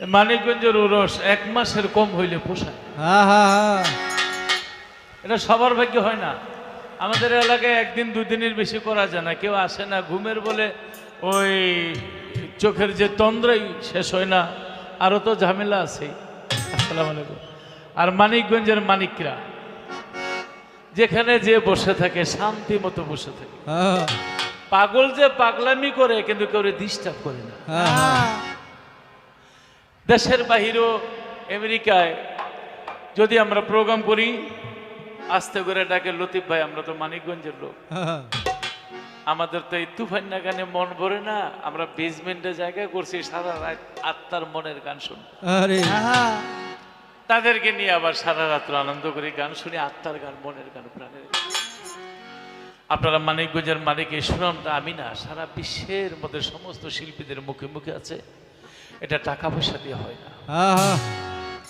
মানিকগঞ্জের উরস 1 মাসের কম হইলে পোষায়। এটা সবার ভাগ্য হয় না। আমাদের এলাকায় 1 দিন 2 দিনের বেশি করা যায় না, কেউ আসে না, ঘুমের বলে ওই চোখের যে তন্দ্রাই শেষ হয় না, আরও তো ঝামেলা আছে। আসসালামু আলাইকুম। আর মানিকগঞ্জের মানিকরা যেখানে যে বসে থাকে শান্তি মতো বসে থাকে, পাগল যে পাগলামি করে কিন্তু কেউ ডিস্টার্ব করে না। দেশের বাহিরেও আমেরিকায় যদি আমরা প্রোগ্রাম করি, আস্তে করে ডাকে লতিফ ভাই, আমরা তো মানিকগঞ্জের লোক, আমাদের তো এই তুফান্না গানে মন ভরে না, আমরা বেসমেন্টে জায়গায় করছি সারা রাত আত্মার মনের গান শুনি। তাদেরকে নিয়ে আবার সারা রাত্র আনন্দ করে গান শুনি, আত্মার গান, মনের গান, প্রাণের গান। আপনারা মানিকগঞ্জের মানিকের সুনামটা আমি না, সারা বিশ্বের মধ্যে সমস্ত শিল্পীদের মুখে মুখে আছে। এটা টাকা পয়সা দিয়ে হয় না।